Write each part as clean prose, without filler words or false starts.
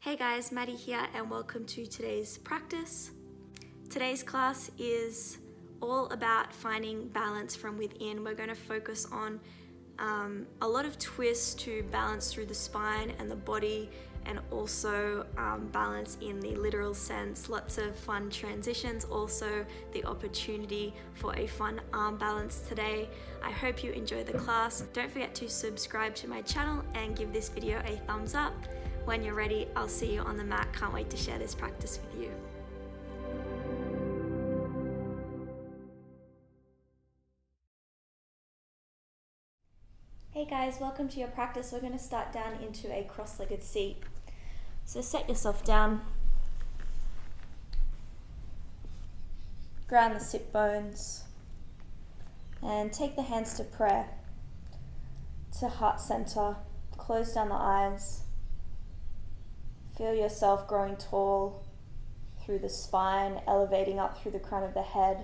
Hey guys, Maddy here and welcome to today's practice. Today's class is all about finding balance from within. We're going to focus on a lot of twists to balance through the spine and the body, and also balance in the literal sense. Lots of fun transitions, also the opportunity for a fun arm balance today. I hope you enjoy the class. Don't forget to subscribe to my channel and give this video a thumbs up. When you're ready, I'll see you on the mat. Can't wait to share this practice with you. Hey guys, welcome to your practice. We're going to start down into a cross-legged seat. So set yourself down. Ground the sit bones. And take the hands to prayer. To heart center. Close down the eyes. Feel yourself growing tall through the spine, elevating up through the crown of the head.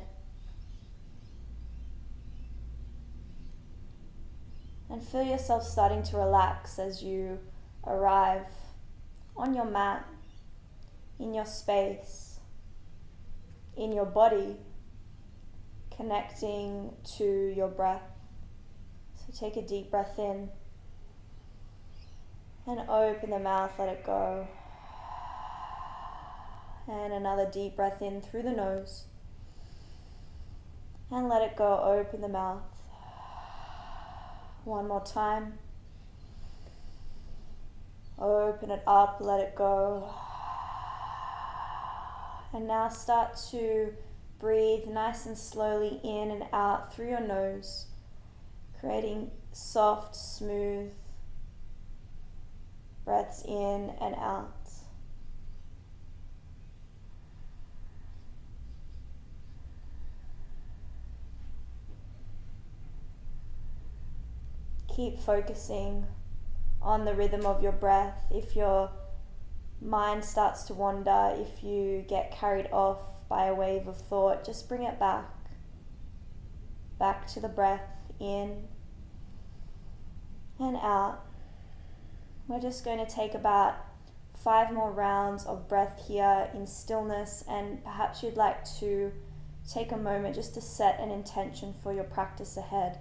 And feel yourself starting to relax as you arrive on your mat, in your space, in your body, connecting to your breath. So take a deep breath in and open the mouth, let it go. And another deep breath in through the nose. And let it go, open the mouth. One more time. Open it up, let it go. And now start to breathe nice and slowly in and out through your nose, creating soft, smooth breaths in and out. Keep focusing on the rhythm of your breath. If your mind starts to wander, if you get carried off by a wave of thought, just bring it back to the breath, in and out. We're just going to take about 5 more rounds of breath here in stillness, and perhaps you'd like to take a moment just to set an intention for your practice ahead.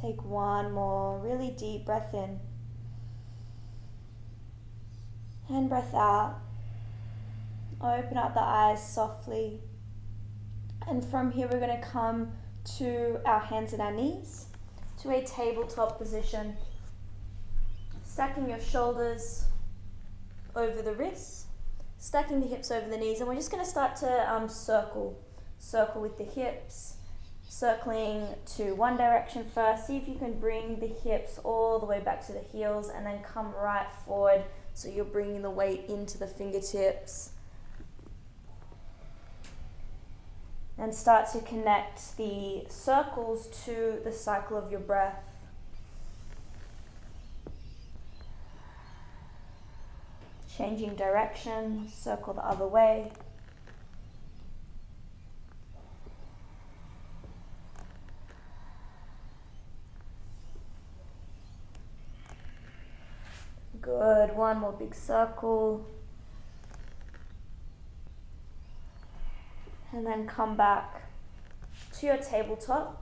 Take one more really deep breath in and breath out. Open up the eyes softly, and from here we're going to come to our hands and our knees to a tabletop position, stacking your shoulders over the wrists, stacking the hips over the knees, and we're just going to start to circle with the hips. Circling to one direction first. See if you can bring the hips all the way back to the heels and then come right forward, so you're bringing the weight into the fingertips. And start to connect the circles to the cycle of your breath. Changing direction, circle the other way. Good, one more big circle. And then come back to your tabletop.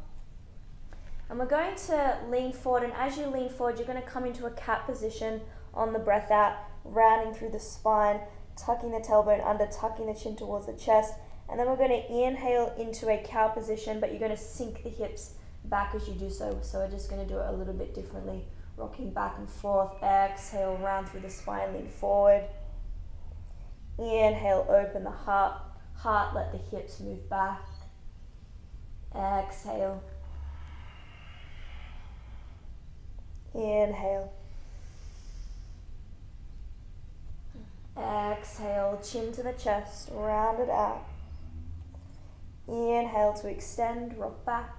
And we're going to lean forward, and as you lean forward, you're going to come into a cat position on the breath out, rounding through the spine, tucking the tailbone under, tucking the chin towards the chest. And then we're going to inhale into a cow position, but you're going to sink the hips back as you do so. So we're just going to do it a little bit differently. Rocking back and forth. Exhale, round through the spine, lean forward. Inhale, open the heart, let the hips move back. Exhale. Inhale. Exhale, chin to the chest, round it out. Inhale to extend, rock back.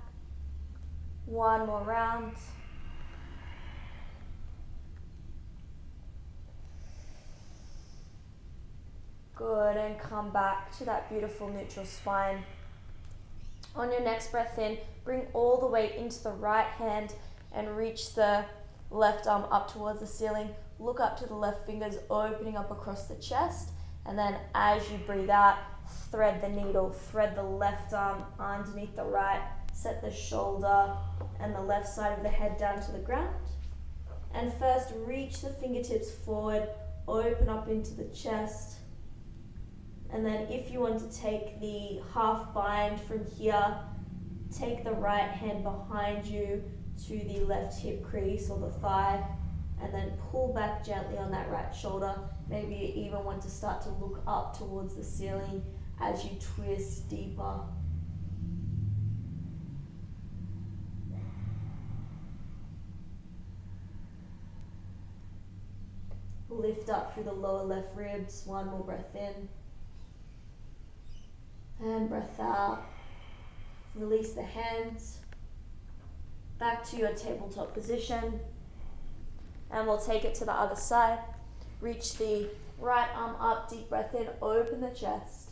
One more round. Good, and come back to that beautiful neutral spine. On your next breath in, bring all the weight into the right hand and reach the left arm up towards the ceiling. Look up to the left fingers, opening up across the chest. And then as you breathe out, thread the needle, thread the left arm underneath the right, set the shoulder and the left side of the head down to the ground. And first, reach the fingertips forward, open up into the chest. And then if you want to take the half bind from here, take the right hand behind you to the left hip crease or the thigh, and then pull back gently on that right shoulder. Maybe you even want to start to look up towards the ceiling as you twist deeper. Lift up through the lower left ribs. One more breath in. And breath out. Release the hands. Back to your tabletop position. And we'll take it to the other side. Reach the right arm up, deep breath in, open the chest.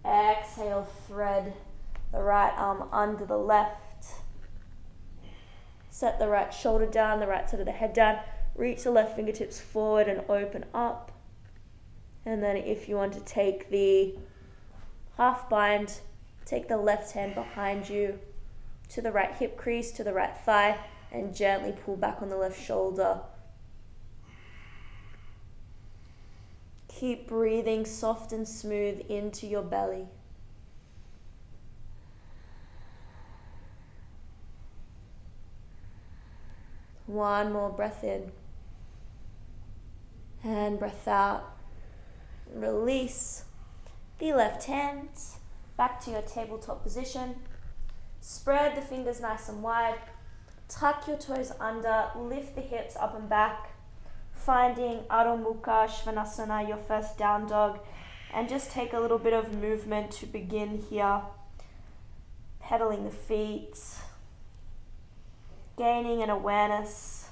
Exhale, thread the right arm under the left. Set the right shoulder down, the right side of the head down. Reach the left fingertips forward and open up. And then if you want to take the half bind, take the left hand behind you to the right hip crease, to the right thigh, and gently pull back on the left shoulder. Keep breathing soft and smooth into your belly. One more breath in. And breath out. Release the left hand back to your tabletop position. Spread the fingers nice and wide. Tuck your toes under. Lift the hips up and back. Finding Adho Mukha Svanasana, your first down dog. And just take a little bit of movement to begin here. Pedaling the feet. Gaining an awareness,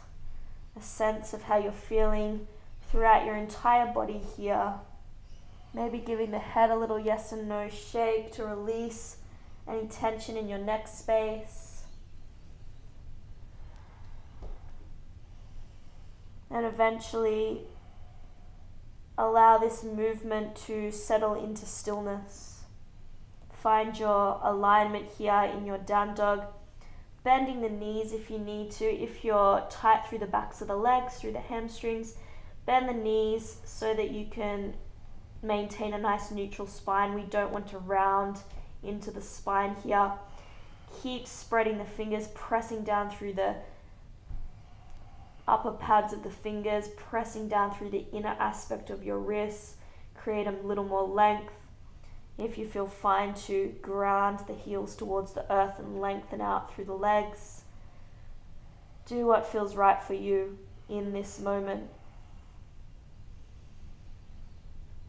a sense of how you're feeling throughout your entire body here. Maybe giving the head a little yes and no shake to release any tension in your neck space. And eventually allow this movement to settle into stillness. Find your alignment here in your down dog. Bending the knees if you need to. If you're tight through the backs of the legs, through the hamstrings, bend the knees so that you can maintain a nice neutral spine. We don't want to round into the spine here. Keep spreading the fingers, pressing down through the upper pads of the fingers, pressing down through the inner aspect of your wrists. Create a little more length. If you feel fine to ground the heels towards the earth and lengthen out through the legs. Do what feels right for you in this moment.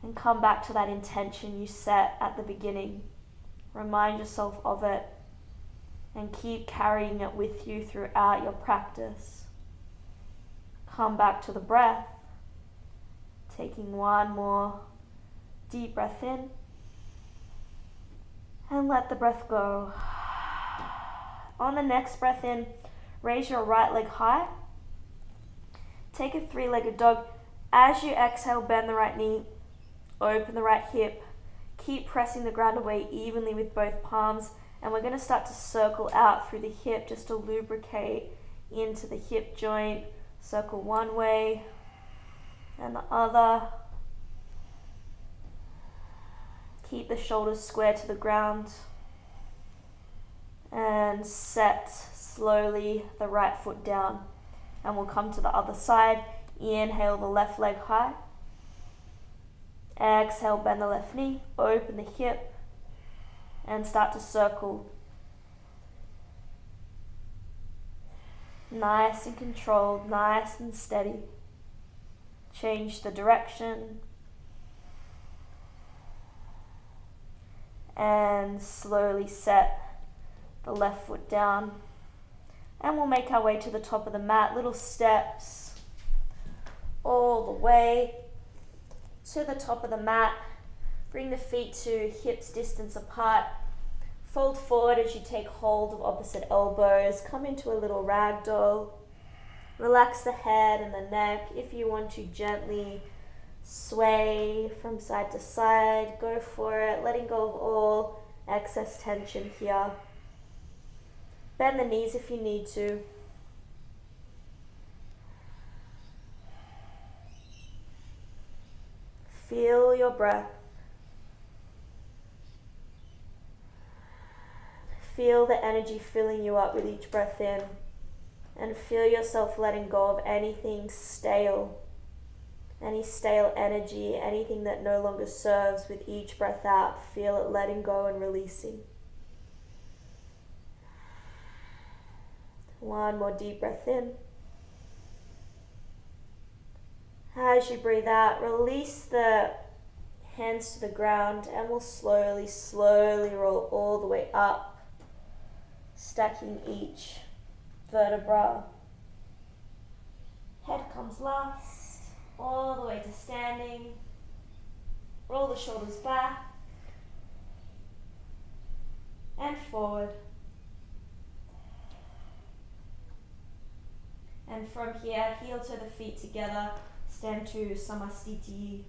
And come back to that intention you set at the beginning. Remind yourself of it and keep carrying it with you throughout your practice. Come back to the breath. Taking one more deep breath in. And let the breath go. On the next breath in, raise your right leg high. Take a three-legged dog. As you exhale, bend the right knee, open the right hip. Keep pressing the ground away evenly with both palms. And we're going to start to circle out through the hip just to lubricate into the hip joint. Circle one way and the other. Keep the shoulders square to the ground and set slowly the right foot down. And we'll come to the other side. Inhale the left leg high. Exhale, bend the left knee, open the hip and start to circle. Nice and controlled, nice and steady. Change the direction. And slowly set the left foot down. And we'll make our way to the top of the mat, little steps all the way to the top of the mat. Bring the feet to hips distance apart. Fold forward as you take hold of opposite elbows. Come into a little ragdoll. Relax the head and the neck. If you want to gently sway from side to side, go for it. Letting go of all excess tension here. Bend the knees if you need to. Feel your breath. Feel the energy filling you up with each breath in, and feel yourself letting go of anything stale, any stale energy, anything that no longer serves with each breath out. Feel it letting go and releasing. One more deep breath in. As you breathe out, release the hands to the ground, and we'll slowly roll all the way up, stacking each vertebra. Head comes last, all the way to standing. Roll the shoulders back and forward. And from here, heel toe the feet together, stand to Samastiti.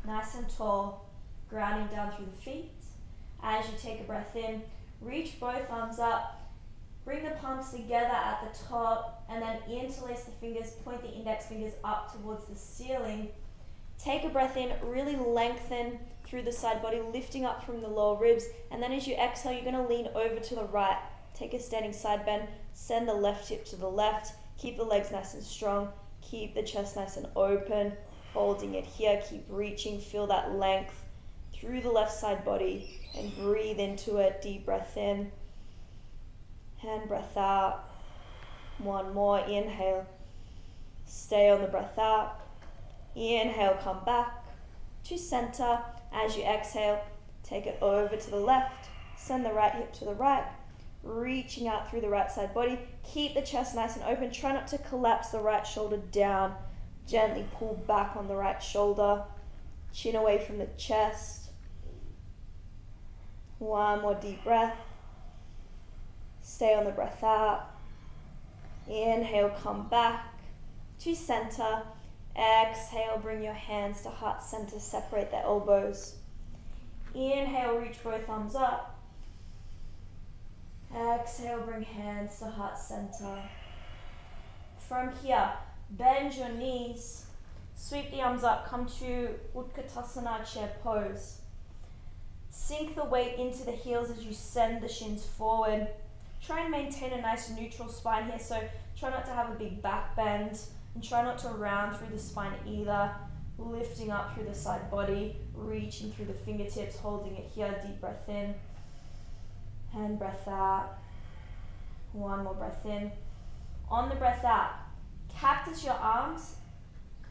Nice and tall, grounding down through the feet. As you take a breath in, reach both arms up, bring the palms together at the top, and then interlace the fingers, point the index fingers up towards the ceiling. Take a breath in, really lengthen through the side body, lifting up from the lower ribs, and then as you exhale, you're going to lean over to the right. Take a standing side bend, send the left hip to the left, keep the legs nice and strong, keep the chest nice and open, holding it here, keep reaching, feel that length through the left side body, and breathe into it. Deep breath in, and breath out. One more, inhale, stay on the breath out, inhale, come back to center. As you exhale, take it over to the left, send the right hip to the right, reaching out through the right side body, keep the chest nice and open, try not to collapse the right shoulder down, gently pull back on the right shoulder, chin away from the chest. One more deep breath, stay on the breath out, inhale, come back to center, exhale, bring your hands to heart center, separate the elbows, inhale, reach both arms up, exhale, bring hands to heart center. From here, bend your knees, sweep the arms up, come to Utkatasana chair pose. Sink the weight into the heels as you send the shins forward. Try and maintain a nice neutral spine here, so try not to have a big back bend, and try not to round through the spine either. Lifting up through the side body, reaching through the fingertips, holding it here, deep breath in, and breath out. One more breath in. On the breath out, cactus your arms,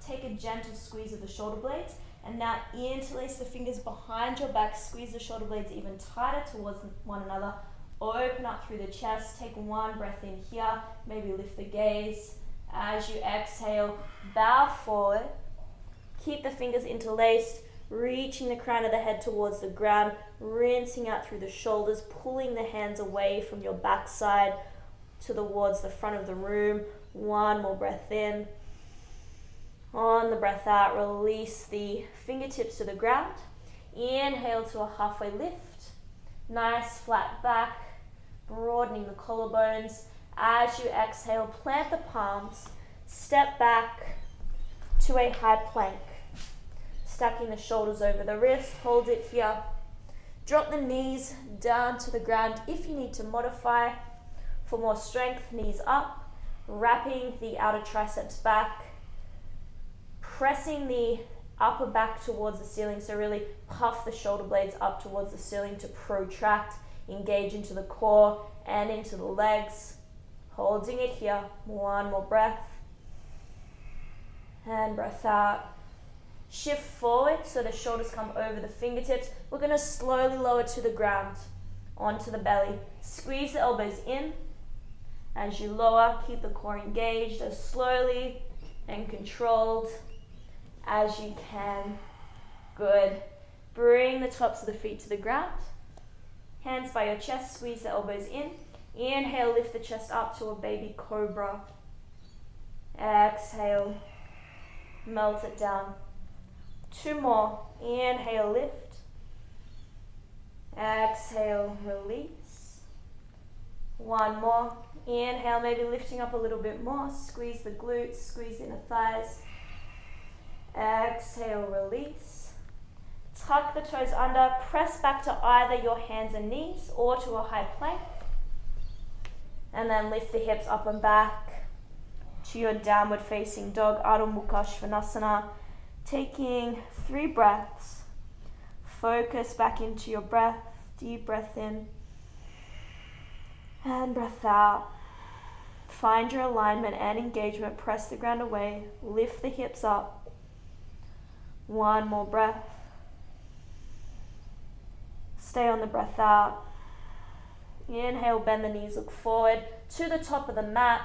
take a gentle squeeze of the shoulder blades, and now interlace the fingers behind your back, squeeze the shoulder blades even tighter towards one another, open up through the chest, take one breath in here, maybe lift the gaze. As you exhale, bow forward, keep the fingers interlaced, reaching the crown of the head towards the ground, rinsing out through the shoulders, pulling the hands away from your backside towards the front of the room. One more breath in. On the breath out, release the fingertips to the ground. Inhale to a halfway lift. Nice flat back, broadening the collarbones. As you exhale, plant the palms, step back to a high plank. Stacking the shoulders over the wrist, hold it here. Drop the knees down to the ground. If you need to modify for more strength, knees up, wrapping the outer triceps back, pressing the upper back towards the ceiling, so really puff the shoulder blades up towards the ceiling to protract, engage into the core and into the legs. Holding it here, one more breath, and breath out. Shift forward so the shoulders come over the fingertips. We're going to slowly lower to the ground, onto the belly. Squeeze the elbows in. As you lower, keep the core engaged as slowly and controlled as you can. Good. Bring the tops of the feet to the ground. Hands by your chest, squeeze the elbows in. Inhale, lift the chest up to a baby cobra. Exhale, melt it down. 2 more. Inhale, lift. Exhale, release. 1 more. Inhale, maybe lifting up a little bit more. Squeeze the glutes, squeeze the inner thighs. Exhale, release. Tuck the toes under. Press back to either your hands and knees or to a high plank. And then lift the hips up and back to your downward facing dog, Adho Mukha Svanasana. Taking 3 breaths. Focus back into your breath. Deep breath in. And breath out. Find your alignment and engagement. Press the ground away. Lift the hips up. 1 more breath. Stay on the breath out. Inhale, bend the knees, look forward to the top of the mat.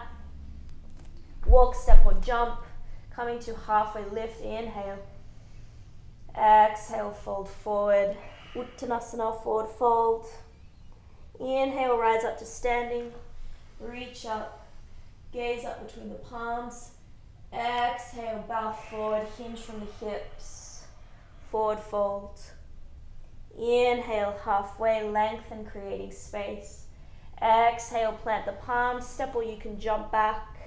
Walk, step or jump. Coming to halfway lift, inhale. Exhale, fold forward. Uttanasana, forward fold. Inhale, rise up to standing. Reach up. Gaze up between the palms. Exhale, bow forward, hinge from the hips. Forward fold. Inhale, halfway, lengthen, creating space. Exhale, plant the palms. Step or you can jump back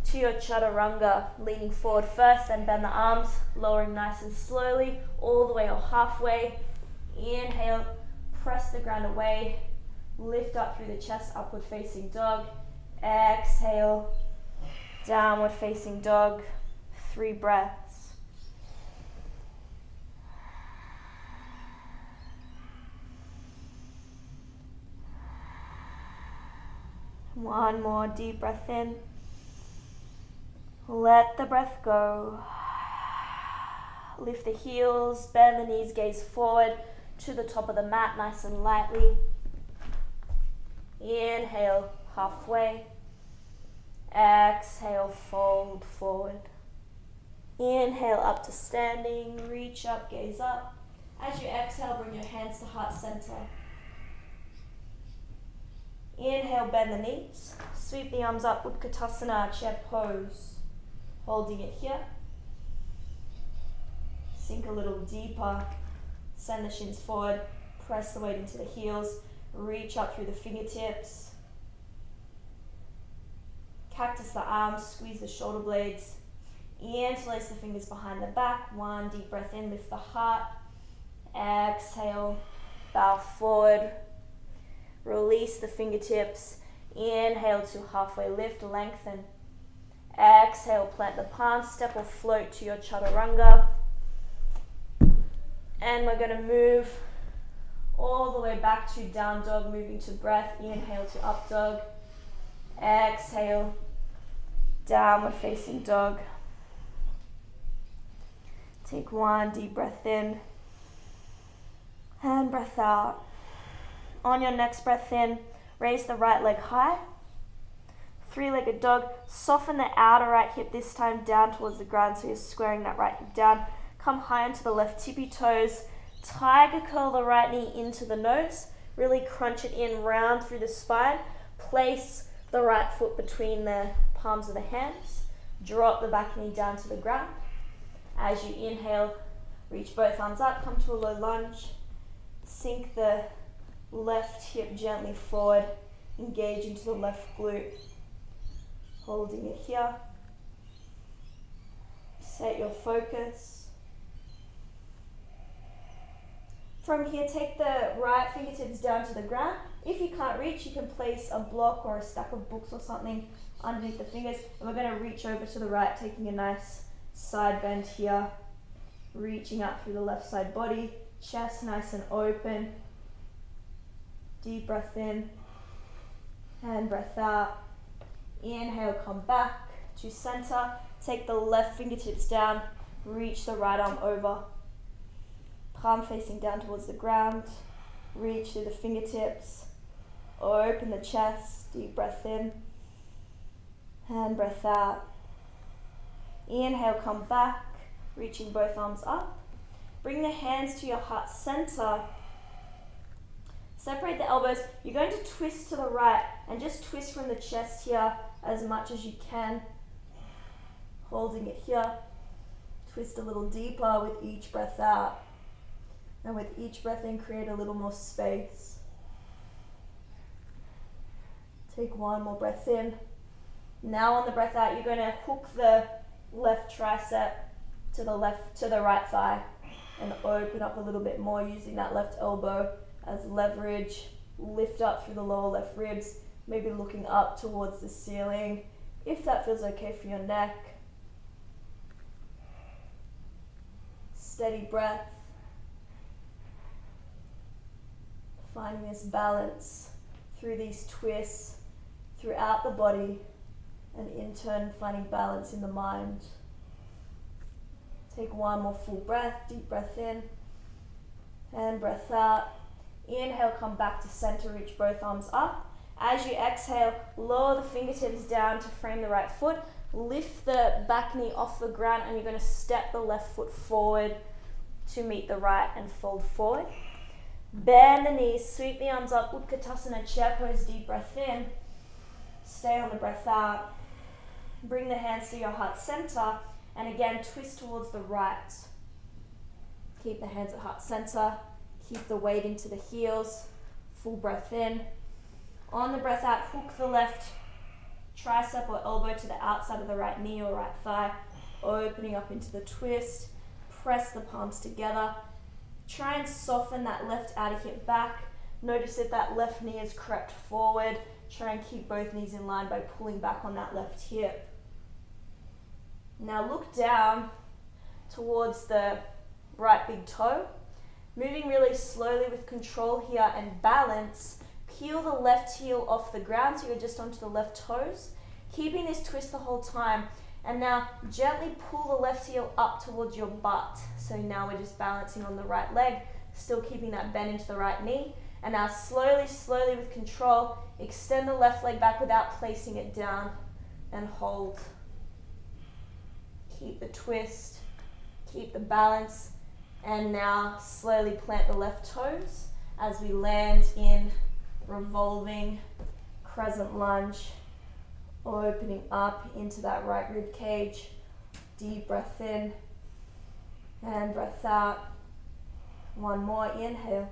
to your chaturanga, leaning forward first, then bend the arms, lowering nice and slowly, all the way or halfway. Inhale, press the ground away, lift up through the chest, upward facing dog. Exhale, downward facing dog. 3 breaths. One more deep breath in. Let the breath go. Lift the heels, bend the knees, gaze forward to the top of the mat, nice and lightly. Inhale, halfway. Exhale, fold forward. Inhale, up to standing. Reach up, gaze up. As you exhale, bring your hands to heart center. Inhale, bend the knees. Sweep the arms up, Utkatasana, chair pose. Holding it here. Sink a little deeper. Send the shins forward. Press the weight into the heels. Reach up through the fingertips. Cactus the arms, squeeze the shoulder blades. Interlace the fingers behind the back. 1 deep breath in, lift the heart. Exhale, bow forward. Release the fingertips. Inhale to halfway lift, lengthen. Exhale, plant the palms, step or float to your chaturanga. And we're going to move all the way back to down dog, moving to breath. Inhale to up dog. Exhale, downward facing dog. Take 1 deep breath in and breath out. On your next breath in, raise the right leg high. 3-legged dog. Soften the outer right hip this time down towards the ground, so you're squaring that right hip down. Come high onto the left tippy toes. Tiger curl the right knee into the nose. Really crunch it in, round through the spine. Place the right foot between the palms of the hands. Drop the back knee down to the ground. As you inhale, reach both arms up, come to a low lunge. Sink the left hip gently forward. Engage into the left glute. Holding it here. Set your focus. From here, take the right fingertips down to the ground. If you can't reach, you can place a block or a stack of books or something underneath the fingers. And we're going to reach over to the right, taking a nice side bend here. Reaching up through the left side body. Chest nice and open. Deep breath in. And breath out. Inhale, come back to center. Take the left fingertips down. Reach the right arm over. Palm facing down towards the ground. Reach through the fingertips. Open the chest. Deep breath in. And breath out. Inhale, come back. Reaching both arms up. Bring the hands to your heart center. Separate the elbows. You're going to twist to the right and just twist from the chest here as much as you can. Holding it here. Twist a little deeper with each breath out. And with each breath in, create a little more space. Take one more breath in. Now on the breath out, you're going to hook the left tricep to the right thigh and open up a little bit more using that left elbow as leverage. Lift up through the lower left ribs, maybe looking up towards the ceiling if that feels okay for your neck. Steady breath. Finding this balance through these twists throughout the body, and in turn finding balance in the mind. Take one more full breath, deep breath in and breath out. Inhale, come back to center, reach both arms up. As you exhale, lower the fingertips down to frame the right foot. Lift the back knee off the ground and you're going to step the left foot forward to meet the right and fold forward. Bend the knees, sweep the arms up, Utkatasana, chair pose, deep breath in. Stay on the breath out. Bring the hands to your heart center and again twist towards the right. Keep the hands at heart center. Keep the weight into the heels. Full breath in. On the breath out, hook the left tricep or elbow to the outside of the right knee or right thigh, opening up into the twist. Press the palms together. Try and soften that left outer hip back. Notice if that left knee is crept forward. Try and keep both knees in line by pulling back on that left hip. Now look down towards the right big toe. Moving really slowly with control here and balance. Peel the left heel off the ground so you're just onto the left toes. Keeping this twist the whole time. And now gently pull the left heel up towards your butt. So now we're just balancing on the right leg, still keeping that bend into the right knee. And now slowly, slowly with control, extend the left leg back without placing it down and hold. Keep the twist, keep the balance. And now slowly plant the left toes as we land in revolving crescent lunge. Opening up into that right rib cage. Deep breath in and breath out. One more inhale.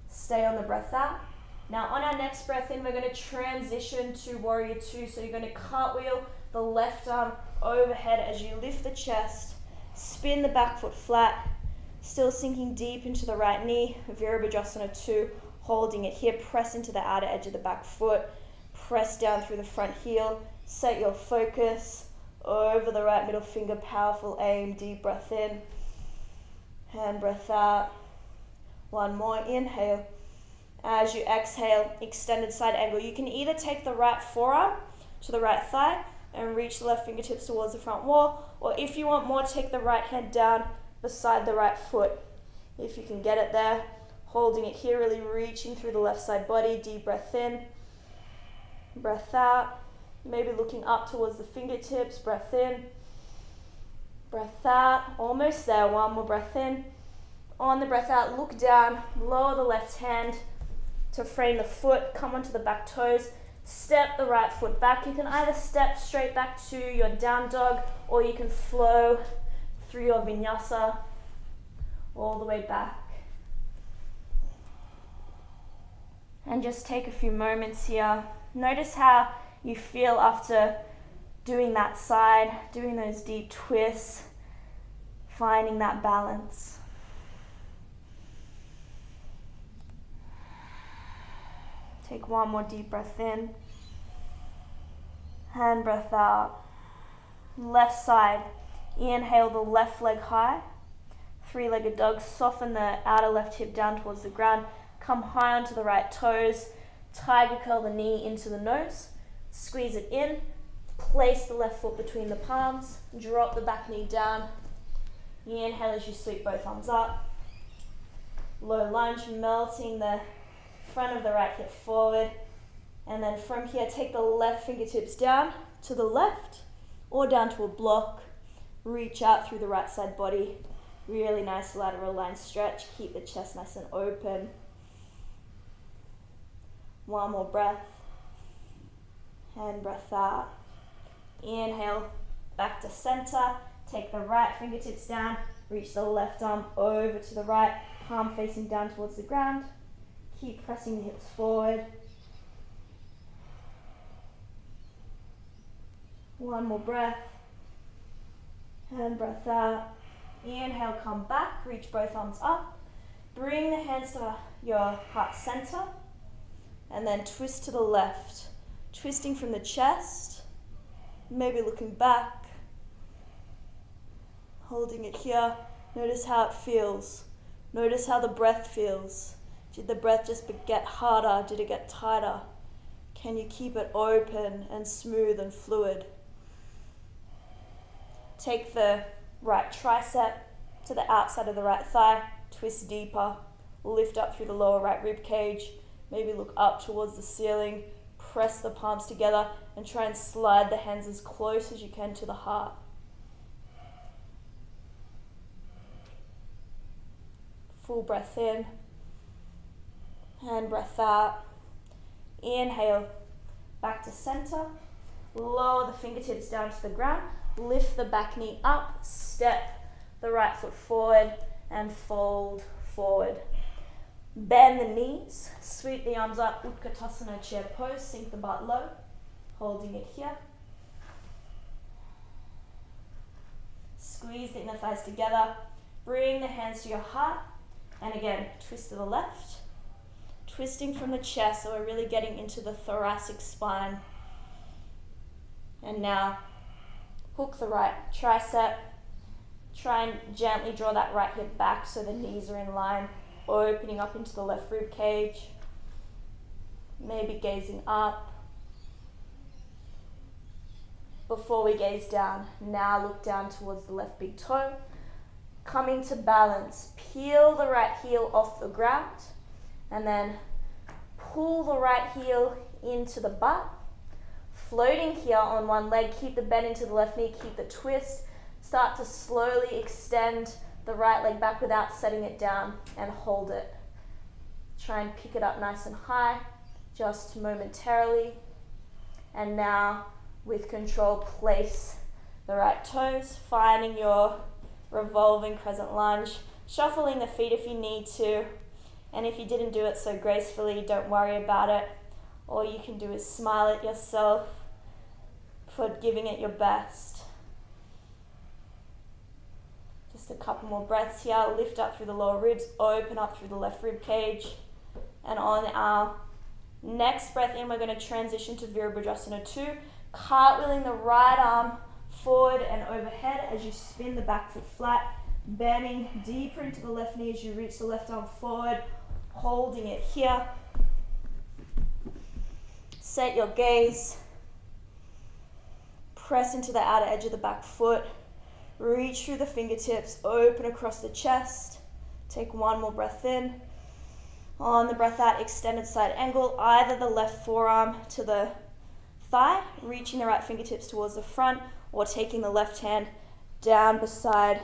Stay on the breath out. Now on our next breath in, we're going to transition to warrior two. So you're going to cartwheel the left arm overhead as you lift the chest. Spin the back foot flat. Still sinking deep into the right knee. Virabhadrasana 2. Holding it here. Press into the outer edge of the back foot. Press down through the front heel. Set your focus over the right middle finger. Powerful aim. Deep breath in and breath out. One more inhale. As you exhale, extended side angle. You can either take the right forearm to the right thigh and reach the left fingertips towards the front wall, or if you want more, take the right hand down beside the right foot. If you can get it there, holding it here, really reaching through the left side body. Deep breath in. Breath out, maybe looking up towards the fingertips. Breath in, breath out, almost there. One more breath in. On the breath out, look down, lower the left hand to frame the foot, come onto the back toes, step the right foot back. You can either step straight back to your down dog or you can flow through your vinyasa all the way back. And just take a few moments here. Notice how you feel after doing that side, doing those deep twists, finding that balance. Take one more deep breath in and breath out. Left side, inhale the left leg high, three-legged dog, soften the outer left hip down towards the ground, come high onto the right toes, tiger curl the knee into the nose, squeeze it in, place the left foot between the palms, drop the back knee down, inhale as you sweep both arms up, low lunge, melting the front of the right hip forward, and then from here take the left fingertips down to the left or down to a block, reach out through the right side body, Really nice lateral line stretch. Keep the chest nice and open. One more breath. And breath out. Inhale, back to center. Take the right fingertips down. Reach the left arm over to the right. Palm facing down towards the ground. Keep pressing the hips forward. One more breath. And breath out. Inhale, come back. Reach both arms up. Bring the hands to your heart center. And then twist to the left. Twisting from the chest. Maybe looking back. Holding it here. Notice how it feels. Notice how the breath feels. Did the breath just get harder? Did it get tighter? Can you keep it open and smooth and fluid? Take the right tricep to the outside of the right thigh. Twist deeper. Lift up through the lower right rib cage. Maybe look up towards the ceiling. Press the palms together and try and slide the hands as close as you can to the heart. Full breath in and breath out. Inhale, back to center. Lower the fingertips down to the ground. Lift the back knee up. Step the right foot forward and fold forward. Bend the knees. Sweep the arms up. Utkatasana chair pose. Sink the butt low. Holding it here. Squeeze the inner thighs together. Bring the hands to your heart. And again, twist to the left. Twisting from the chest, so we're really getting into the thoracic spine. And now, hook the right tricep. Try and gently draw that right hip back so the knees are in line. Opening up into the left rib cage. Maybe gazing up. Before we gaze down, now look down towards the left big toe. Coming to balance, peel the right heel off the ground and then pull the right heel into the butt. Floating here on one leg, keep the bend into the left knee, keep the twist. Start to slowly extend the right leg back without setting it down and hold it. Try and pick it up nice and high, just momentarily. And now, with control, place the right toes, finding your revolving crescent lunge, shuffling the feet if you need to, and if you didn't do it so gracefully, don't worry about it. All you can do is smile at yourself for giving it your best. Just a couple more breaths here. Lift up through the lower ribs, open up through the left rib cage, and on our next breath in, we're going to transition to Virabhadrasana 2, cartwheeling the right arm forward and overhead as you spin the back foot flat, bending deeper into the left knee as you reach the left arm forward, holding it here. Set your gaze. Press into the outer edge of the back foot. Reach through the fingertips, open across the chest. Take one more breath in. On the breath out, extended side angle, either the left forearm to the thigh, reaching the right fingertips towards the front, or taking the left hand down beside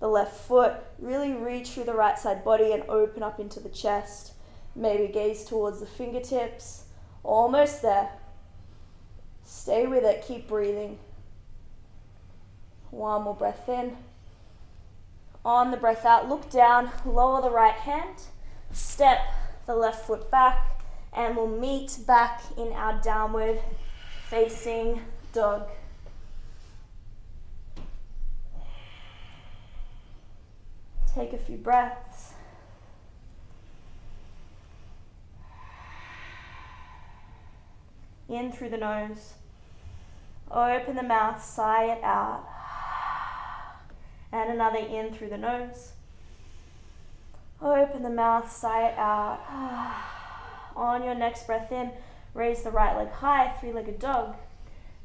the left foot. Really reach through the right side body and open up into the chest. Maybe gaze towards the fingertips. Almost there. Stay with it, keep breathing. One more breath in. On the breath out, look down, lower the right hand, step the left foot back, and we'll meet back in our downward facing dog. Take a few breaths. In through the nose. Open the mouth, sigh it out. And another in through the nose. Open the mouth, sigh it out. On your next breath in, raise the right leg high, three-legged dog.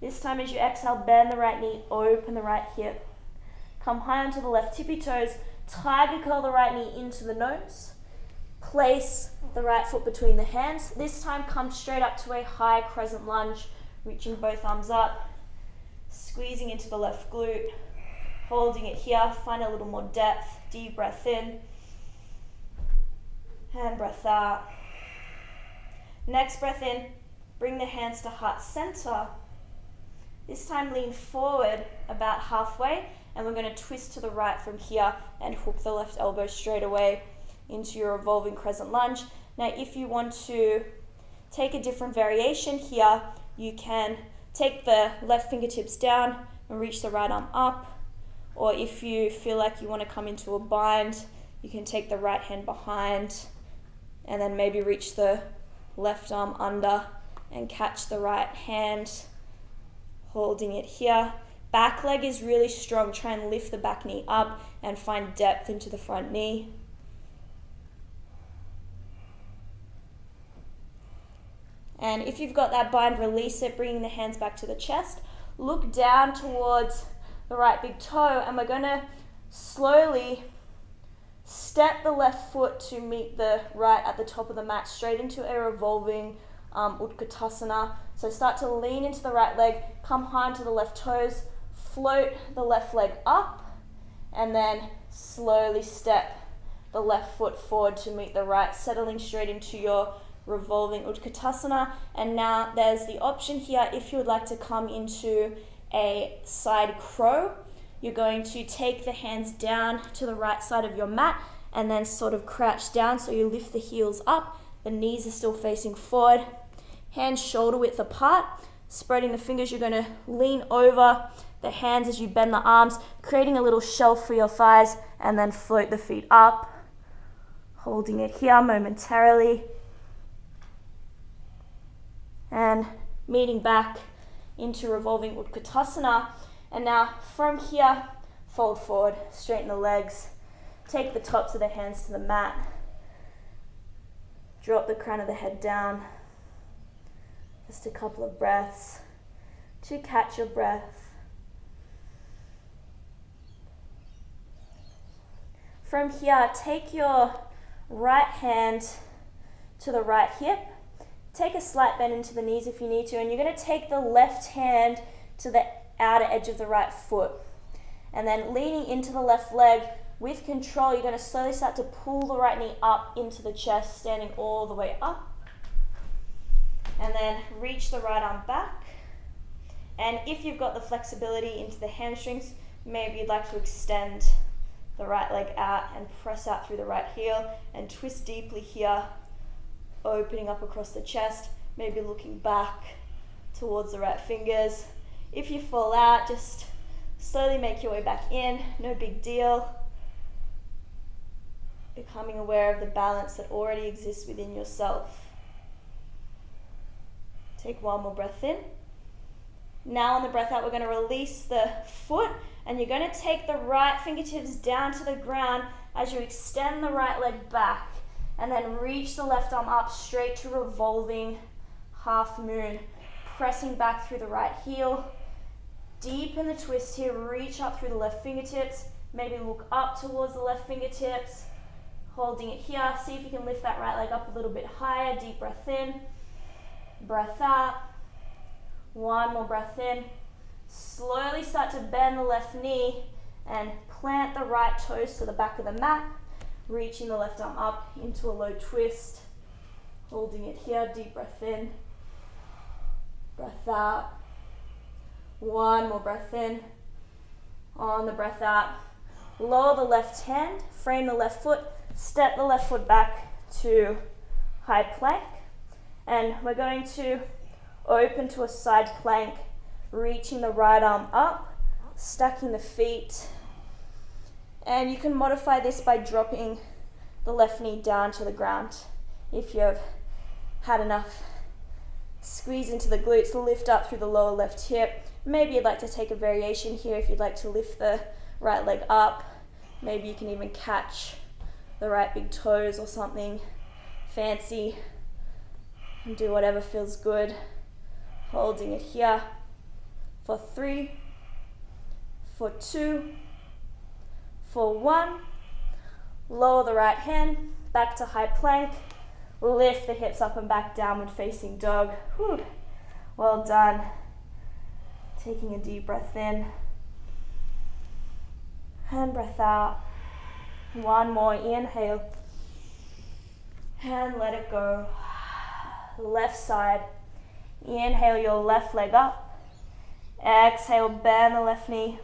This time as you exhale, bend the right knee, open the right hip. Come high onto the left tippy toes, tiger curl the right knee into the nose. Place the right foot between the hands. This time come straight up to a high crescent lunge, reaching both arms up, squeezing into the left glute. Holding it here, find a little more depth. Deep breath in and breath out. Next breath in, bring the hands to heart center. This time lean forward about halfway, and we're going to twist to the right from here and hook the left elbow straight away into your revolving crescent lunge. Now if you want to take a different variation here, you can take the left fingertips down and reach the right arm up, or if you feel like you want to come into a bind, you can take the right hand behind and then maybe reach the left arm under and catch the right hand, holding it here. Back leg is really strong. Try and lift the back knee up and find depth into the front knee. And if you've got that bind, release it, bringing the hands back to the chest. Look down towards the right big toe, and we're going to slowly step the left foot to meet the right at the top of the mat, straight into a revolving Utkatasana. So start to lean into the right leg, come high onto the left toes, float the left leg up, and then slowly step the left foot forward to meet the right, settling straight into your revolving Utkatasana. And now there's the option here, if you would like to come into a side crow, you're going to take the hands down to the right side of your mat and then sort of crouch down, so you lift the heels up, the knees are still facing forward, hands shoulder width apart, spreading the fingers. You're going to lean over the hands as you bend the arms, creating a little shelf for your thighs, and then float the feet up, holding it here momentarily, and meeting back into revolving Utkatasana. And now from here, fold forward, straighten the legs, take the tops of the hands to the mat, drop the crown of the head down. Just a couple of breaths to catch your breath. From here, take your right hand to the right hip. Take a slight bend into the knees if you need to, and you're going to take the left hand to the outer edge of the right foot. And then leaning into the left leg with control, you're going to slowly start to pull the right knee up into the chest, standing all the way up. And then reach the right arm back. And if you've got the flexibility into the hamstrings, maybe you'd like to extend the right leg out and press out through the right heel and twist deeply here, opening up across the chest, maybe looking back towards the right fingers. If you fall out, just slowly make your way back in, no big deal. Becoming aware of the balance that already exists within yourself. Take one more breath in. Now on the breath out, we're going to release the foot, and you're going to take the right fingertips down to the ground as you extend the right leg back, and then reach the left arm up straight to revolving half moon, pressing back through the right heel. Deepen the twist here, reach up through the left fingertips, maybe look up towards the left fingertips, holding it here. See if you can lift that right leg up a little bit higher. Deep breath in, breath out. One more breath in. Slowly start to bend the left knee and plant the right toes to the back of the mat, reaching the left arm up into a low twist, holding it here. Deep breath in, breath out. One more breath in. On the breath out, lower the left hand, frame the left foot, step the left foot back to high plank, and we're going to open to a side plank, reaching the right arm up, stacking the feet, and you can modify this by dropping the left knee down to the ground. If you've had enough squeeze into the glutes, lift up through the lower left hip. Maybe you'd like to take a variation here if you'd like to lift the right leg up. Maybe you can even catch the right big toes or something fancy and do whatever feels good. Holding it here for 3, for 2, for 1. Lower the right hand, back to high plank. Lift the hips up and back, downward facing dog. Whew. Well done. Taking a deep breath in. and breath out. One more, inhale, and let it go. Left side, inhale your left leg up, exhale, bend the left knee,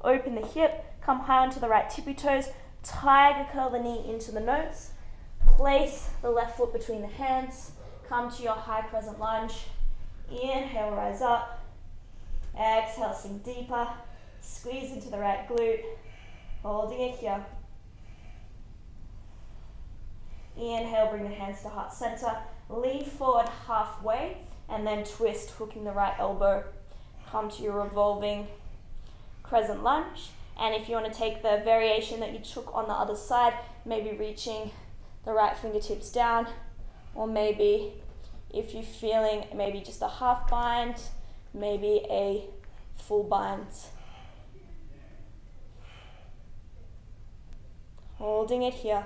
open the hip, come high onto the right tippy toes, tiger curl the knee into the nose, place the left foot between the hands, come to your high crescent lunge, inhale, rise up, exhale, sink deeper, squeeze into the right glute, holding it here. Inhale, bring the hands to heart center, lean forward halfway, and then twist, hooking the right elbow. Come to your revolving crescent lunge. And if you want to take the variation that you took on the other side, maybe reaching the right fingertips down, or maybe if you're feeling maybe just a half bind, maybe a full bind. Holding it here.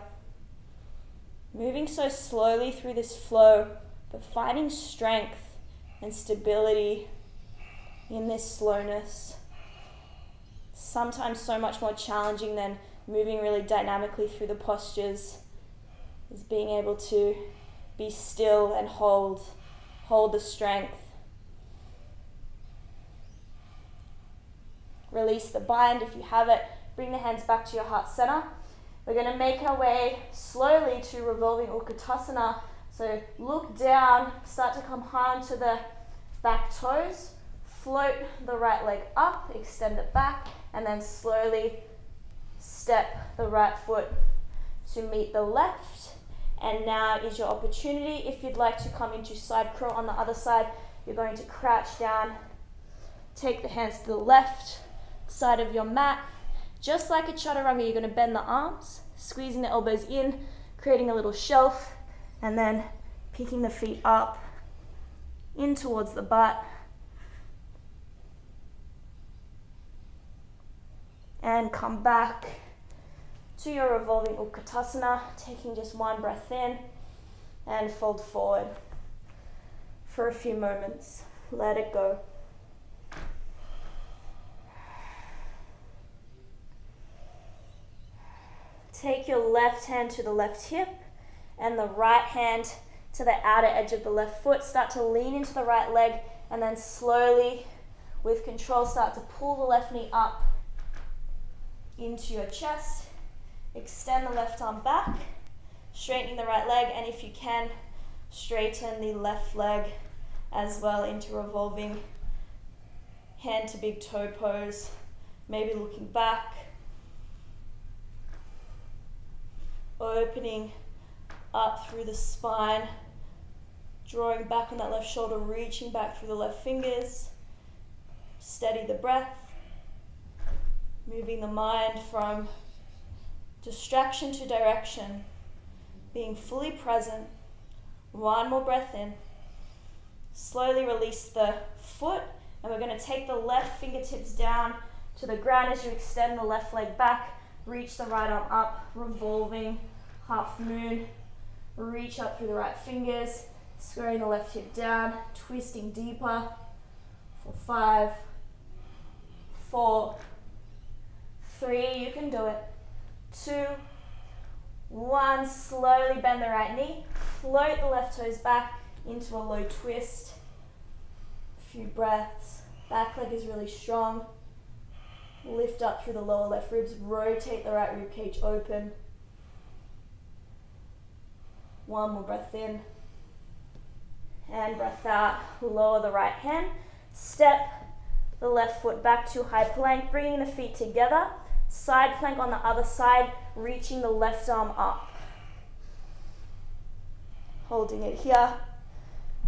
Moving so slowly through this flow, but finding strength and stability in this slowness. Sometimes so much more challenging than moving really dynamically through the postures is being able to be still and hold the strength. Release the bind if you have it. Bring the hands back to your heart center. We're going to make our way slowly to revolving Utkatasana. So look down, start to come high onto the back toes, float the right leg up, extend it back, and then slowly step the right foot to meet the left. And now is your opportunity. If you'd like to come into side crow on the other side, you're going to crouch down, take the hands to the left side of your mat. Just like a chaturanga, you're going to bend the arms, squeezing the elbows in, creating a little shelf, and then picking the feet up in towards the butt. And come back to your revolving Utkatasana, taking just one breath in and fold forward for a few moments. Let it go. Take your left hand to the left hip and the right hand to the outer edge of the left foot. Start to lean into the right leg and then slowly, with control, start to pull the left knee up into your chest. Extend the left arm back, straightening the right leg, and if you can, straighten the left leg as well into revolving hand to big toe pose, maybe looking back. Opening up through the spine, drawing back on that left shoulder, reaching back through the left fingers. Steady the breath, moving the mind from distraction to direction, being fully present. One more breath in. Slowly release the foot, and we're going to take the left fingertips down to the ground as you extend the left leg back. Reach the right arm up, revolving half moon. Reach up through the right fingers, squaring the left hip down, twisting deeper for 5, 4, 3, you can do it, 2, 1, slowly bend the right knee, float the left toes back into a low twist. A few breaths, back leg is really strong. Lift up through the lower left ribs, rotate the right rib cage open. One more breath in. And breath out, lower the right hand. Step the left foot back to high plank, bringing the feet together. Side plank on the other side, reaching the left arm up. Holding it here.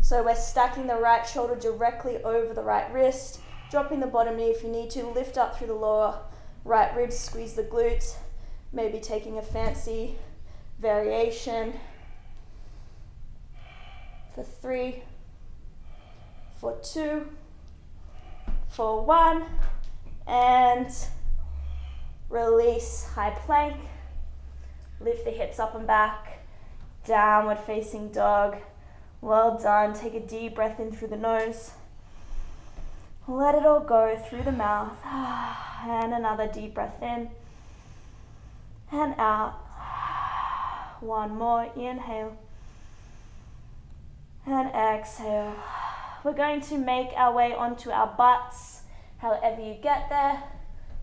So we're stacking the right shoulder directly over the right wrist. Dropping the bottom knee if you need to, lift up through the lower right ribs, squeeze the glutes, maybe taking a fancy variation for 3, for 2, for 1, and release, high plank, lift the hips up and back, downward facing dog. Well done, take a deep breath in through the nose. Let it all go through the mouth. And another deep breath in. and out. One more, inhale and exhale. We're going to make our way onto our butts, however you get there,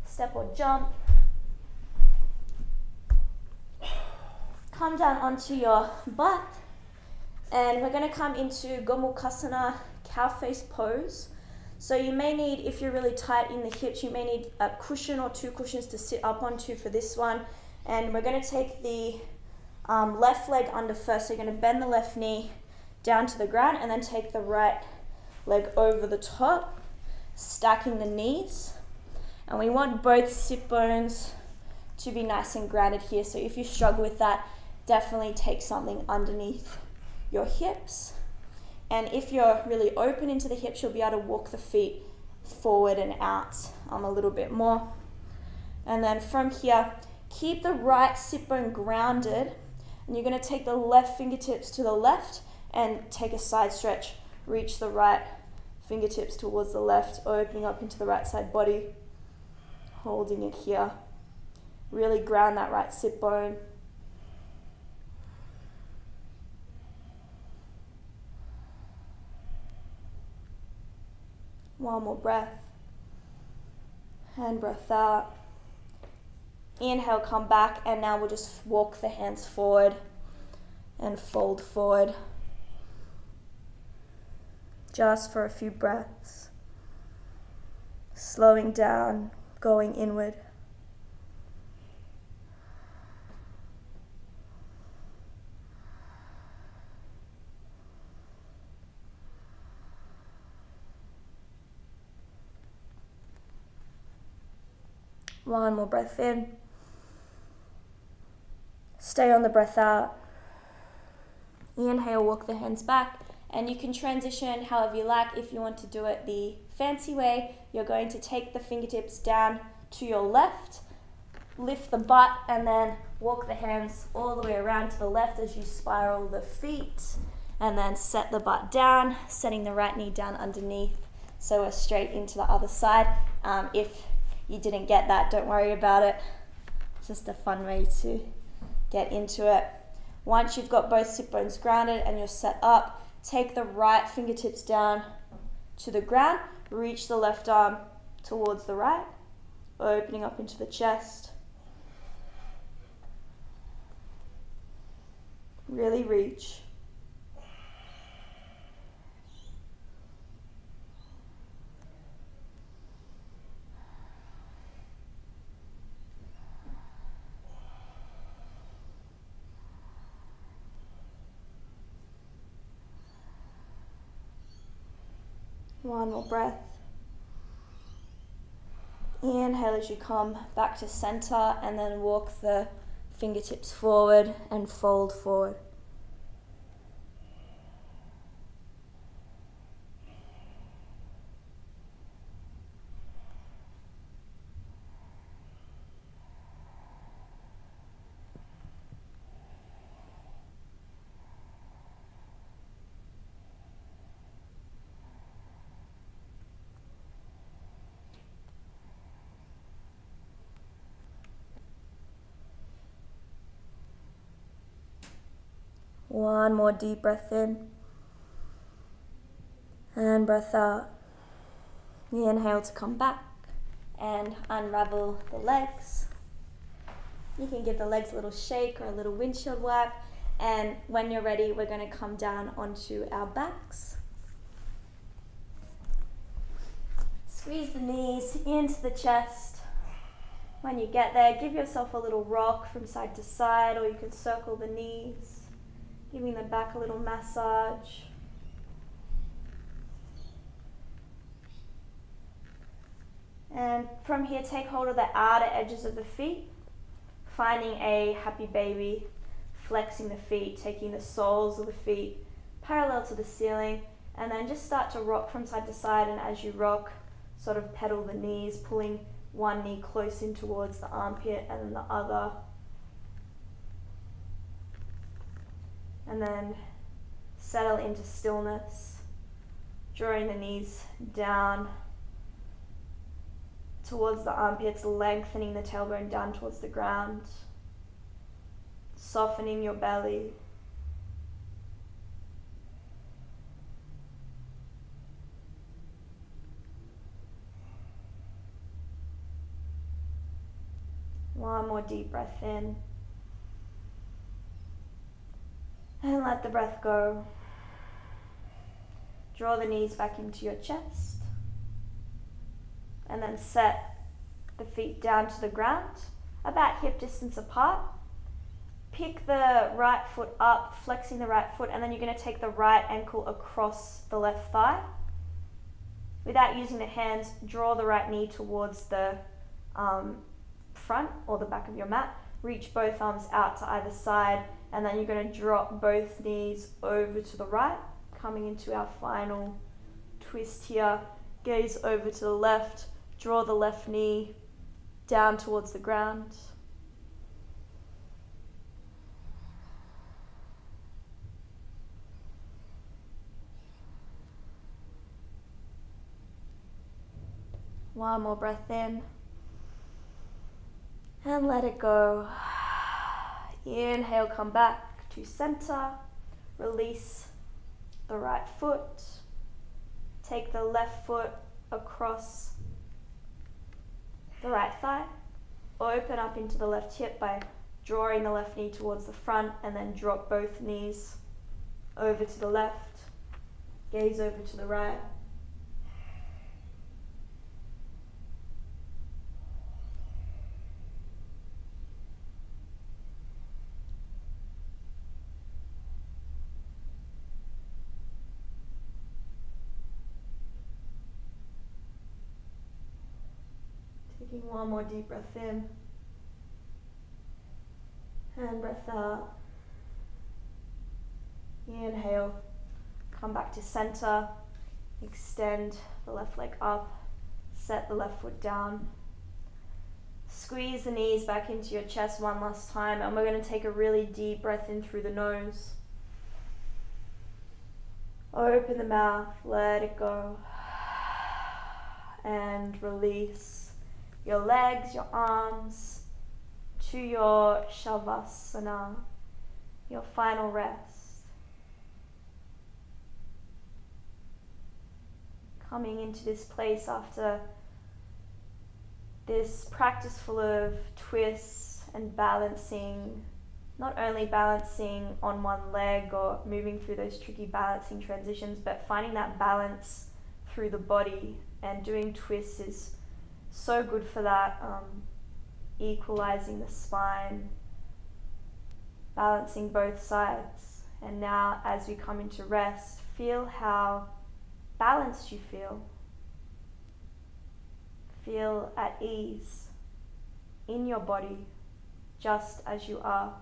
step or jump. Come down onto your butt, and we're going to come into Gomukhasana, cow face pose. So you may need, if you're really tight in the hips, you may need a cushion or two cushions to sit up onto for this one. And we're going to take the left leg under first. So you're going to bend the left knee down to the ground and then take the right leg over the top, stacking the knees. And we want both sit bones to be nice and grounded here. So if you struggle with that, definitely take something underneath your hips. And if you're really open into the hips, you'll be able to walk the feet forward and out a little bit more. And then from here, keep the right sit bone grounded. And you're going to take the left fingertips to the left and take a side stretch. Reach the right fingertips towards the left, opening up into the right side body. Holding it here. Really ground that right sit bone. One more breath. And breath out. Inhale, come back, and now we'll just walk the hands forward and fold forward. Just for a few breaths. Slowing down, going inward. One more breath in. Stay on the breath out. Inhale, walk the hands back. And you can transition however you like. If you want to do it the fancy way, you're going to take the fingertips down to your left, lift the butt, and then walk the hands all the way around to the left as you spiral the feet. And then set the butt down, setting the right knee down underneath so we're straight into the other side. If you didn't get that, don't worry about it. It's just a fun way to get into it. Once you've got both sit bones grounded and you're set up, take the right fingertips down to the ground, reach the left arm towards the right, opening up into the chest. Really reach. One more breath. Inhale as you come back to center, and then walk the fingertips forward and fold forward. One more deep breath in and breath out. Inhale to come back and unravel the legs. You can give the legs a little shake or a little windshield wipe, and when you're ready, we're going to come down onto our backs. Squeeze the knees into the chest. When you get there, give yourself a little rock from side to side, or you can circle the knees, giving the back a little massage. And from here, take hold of the outer edges of the feet, finding a happy baby, flexing the feet, taking the soles of the feet parallel to the ceiling, and then just start to rock from side to side. And as you rock, sort of pedal the knees, pulling one knee close in towards the armpit and then the other. And then settle into stillness, drawing the knees down towards the armpits, lengthening the tailbone down towards the ground. softening your belly. One more deep breath in. And let the breath go. Draw the knees back into your chest. And then set the feet down to the ground, about hip distance apart. Pick the right foot up, flexing the right foot, and then you're going to take the right ankle across the left thigh. Without using the hands, draw the right knee towards the front or the back of your mat. Reach both arms out to either side, and then you're going to drop both knees over to the right, coming into our final twist here. Gaze over to the left, draw the left knee down towards the ground. One more breath in. And let it go. Inhale, come back to center. Release the right foot. Take the left foot across the right thigh. Open up into the left hip by drawing the left knee towards the front, and then drop both knees over to the left. Gaze over to the right. Taking one more deep breath in, and breath out. Inhale, come back to center, extend the left leg up, set the left foot down. Squeeze the knees back into your chest one last time, and we're going to take a really deep breath in through the nose. Open the mouth, let it go, and release your legs, your arms to your Shavasana, your final rest. Coming into this place after this practice full of twists and balancing, not only balancing on one leg or moving through those tricky balancing transitions, but finding that balance through the body, and doing twists is so good for that, equalizing the spine, balancing both sides. And now as we come into rest, feel how balanced you feel. Feel at ease in your body, just as you are.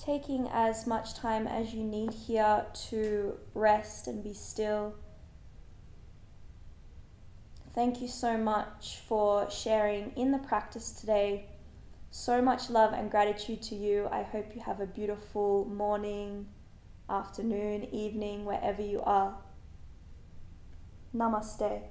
Taking as much time as you need here to rest and be still. Thank you so much for sharing in the practice today. So much love and gratitude to you. I hope you have a beautiful morning, afternoon, evening, wherever you are. Namaste.